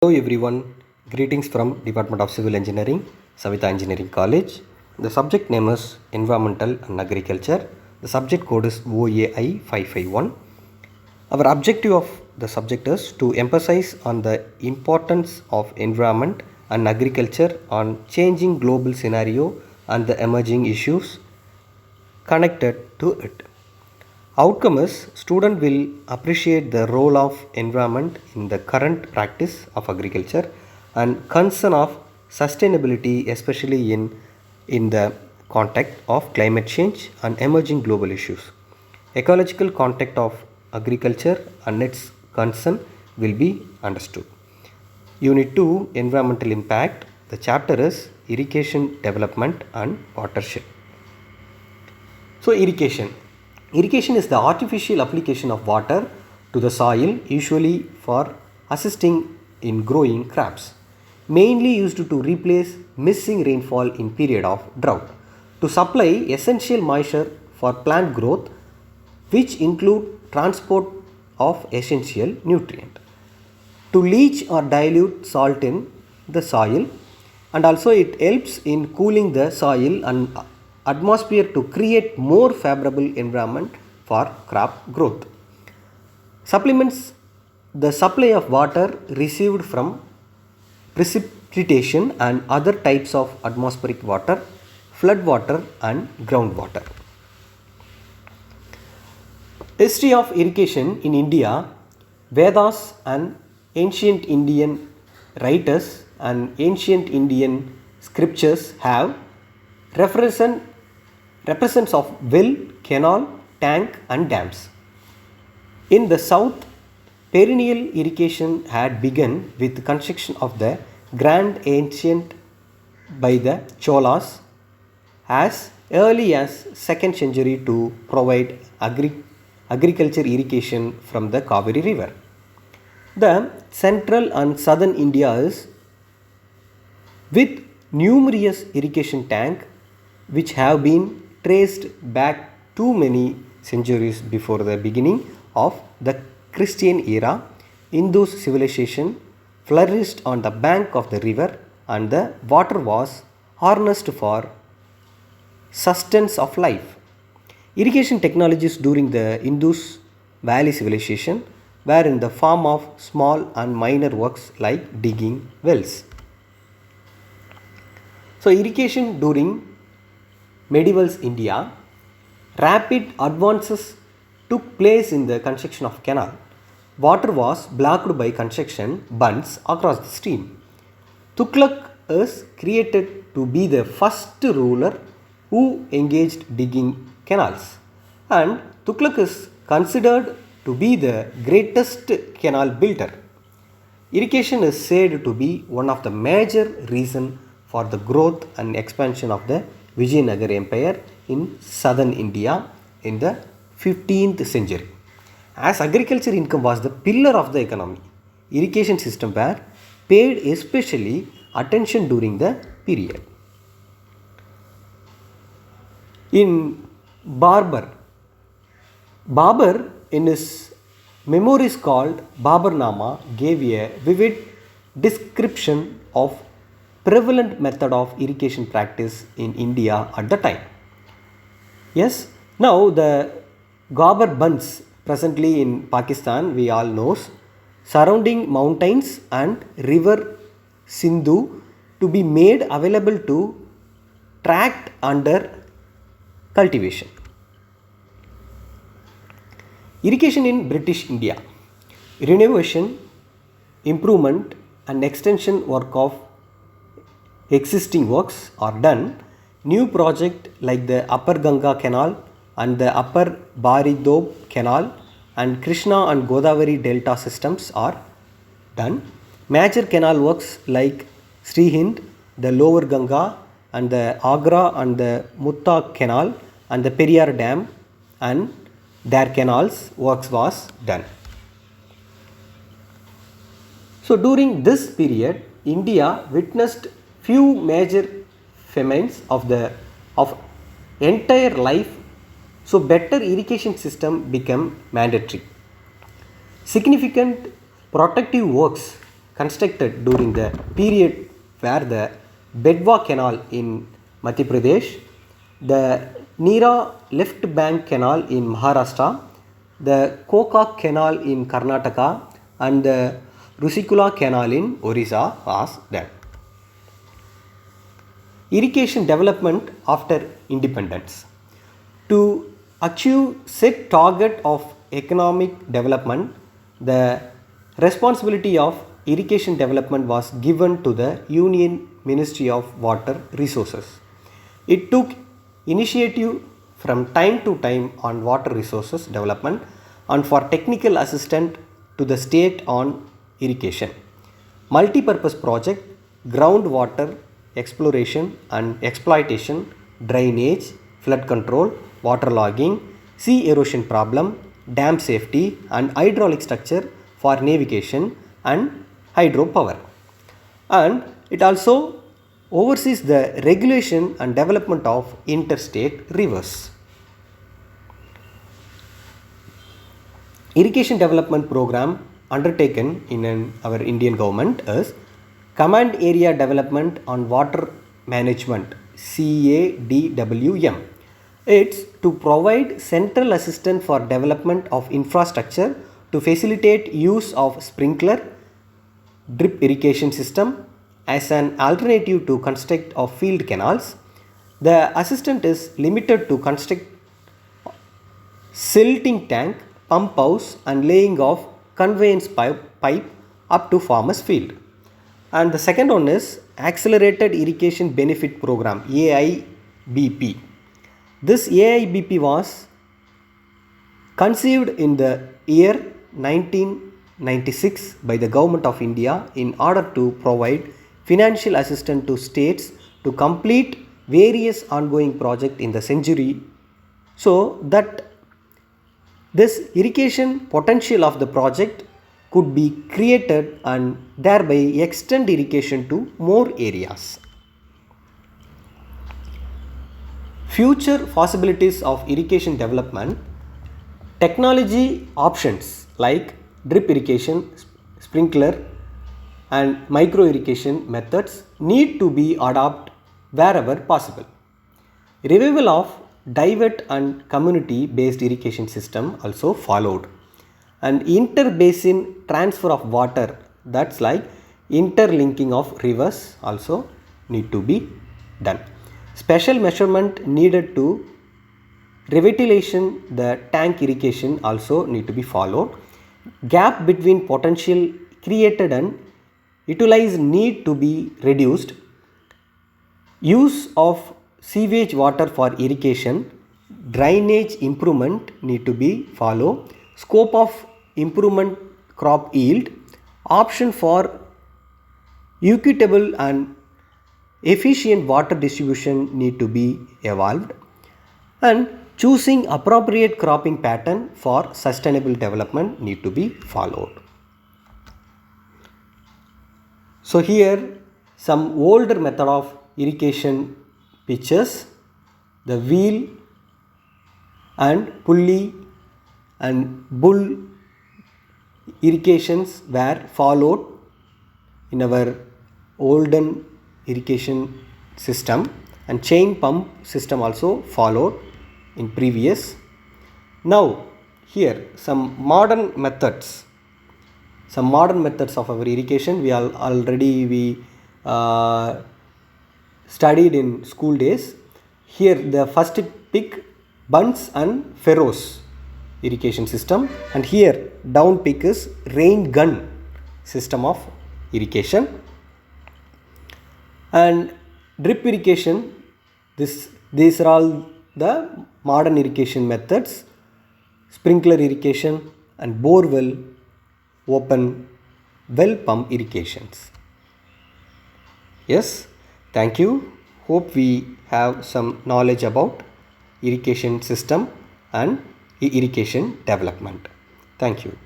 Hello everyone, greetings from Department of Civil Engineering, Savita Engineering College. The subject name is Environmental and Agriculture. The subject code is OAI 551. Our objective of the subject is to emphasize on the importance of environment and agriculture on changing global scenario and the emerging issues connected to it. Outcome is student will appreciate the role of environment in the current practice of agriculture and concern of sustainability especially in the context of climate change and emerging global issues. Ecological context of agriculture and its concern will be understood. Unit 2 Environmental Impact. The chapter is Irrigation Development and Watershed. So irrigation. Irrigation is the artificial application of water to the soil, usually for assisting in growing crops. Mainly used to replace missing rainfall in period of drought. To supply essential moisture for plant growth, which include transport of essential nutrient. To leach or dilute salt in the soil, and also it helps in cooling the soil and atmosphere to create more favorable environment for crop growth. Supplements the supply of water received from precipitation and other types of atmospheric water, flood water and groundwater. History of irrigation in India. Vedas and ancient Indian writers and ancient Indian scriptures have represents of well, canal, tank and dams. In the south, perennial irrigation had begun with construction of the grand ancient by the Cholas as early as 2nd century to provide agriculture irrigation from the Kaveri river. The central and southern India is with numerous irrigation tanks which have been traced back too many centuries before the beginning of the Christian era. Hindu civilization flourished on the bank of the river and the water was harnessed for sustenance of life. Irrigation technologies during the Indus Valley civilization were in the form of small and minor works like digging wells. So irrigation during medieval India, rapid advances took place in the construction of canal. Water was blocked by construction bunds across the stream. Tughlaq is created to be the first ruler who engaged digging canals, and Tughlaq is considered to be the greatest canal builder. Irrigation is said to be one of the major reasons for the growth and expansion of the Vijayanagara Empire in southern India in the 15th century. As agriculture income was the pillar of the economy, irrigation system were paid especially attention during the period. In Babur in his memoirs called Baburnama gave a vivid description of prevalent method of irrigation practice in India at the time. Yes, now the Ghabbar bunds presently in Pakistan we all knows surrounding mountains and river Sindhu to be made available to tract under cultivation. Irrigation in British India. Renovation, improvement and extension work of existing works are done. New project like the Upper Ganga Canal and the Upper Baridob Canal and Krishna and Godavari Delta systems are done. Major canal works like Srihind, the Lower Ganga and the Agra and the Mutta Canal and the Periyar Dam and their canals works was done. So during this period, India witnessed few major famines of entire life. So better irrigation system became mandatory. Significant protective works constructed during the period where the Bedwa Canal in Madhya Pradesh, the Neera Left Bank Canal in Maharashtra, the Kokak Canal in Karnataka and the Rusikula Canal in Orissa was done. Irrigation development after independence. To achieve set target of economic development, the responsibility of irrigation development was given to the Union Ministry of Water Resources. It took initiative from time to time on water resources development and for technical assistance to the state on irrigation. Multi-purpose project, groundwater exploration and exploitation, drainage, flood control, waterlogging, sea erosion problem, dam safety and hydraulic structure for navigation and hydropower. And it also oversees the regulation and development of interstate rivers. Irrigation development program undertaken in our Indian government is Command Area Development on Water Management, CADWM. It's to provide central assistance for development of infrastructure to facilitate use of sprinkler, drip irrigation system as an alternative to construct of field canals. The assistance is limited to construct silting tank, pump house and laying of conveyance pipe up to farmer's field. And the second one is Accelerated Irrigation Benefit Program, AIBP. This AIBP was conceived in the year 1996 by the Government of India in order to provide financial assistance to states to complete various ongoing projects in the century, so that this irrigation potential of the project could be created and thereby extend irrigation to more areas. Future possibilities of irrigation development. Technology options like drip irrigation, sprinkler and micro irrigation methods need to be adopted wherever possible. Revival of divert and community based irrigation system also followed. And inter-basin transfer of water, that's like interlinking of rivers also need to be done. Special measurement needed to revitalization the tank irrigation also need to be followed. Gap between potential created and utilized need to be reduced. Use of sewage water for irrigation, drainage improvement need to be followed. Scope of improvement crop yield, option for equitable and efficient water distribution need to be evolved, and choosing appropriate cropping pattern for sustainable development need to be followed. So here some older method of irrigation pictures, the wheel and pulley and bull irrigations were followed in our olden irrigation system, and chain pump system also followed in previous. Now here some modern methods of our irrigation we already studied in school days. Here the first pick bunts and furrows irrigation system, and here down pick is rain gun system of irrigation. And drip irrigation, these are all the modern irrigation methods. Sprinkler irrigation and bore well, open well pump irrigations. Yes, thank you. Hope we have some knowledge about irrigation system and irrigation development. Thank you.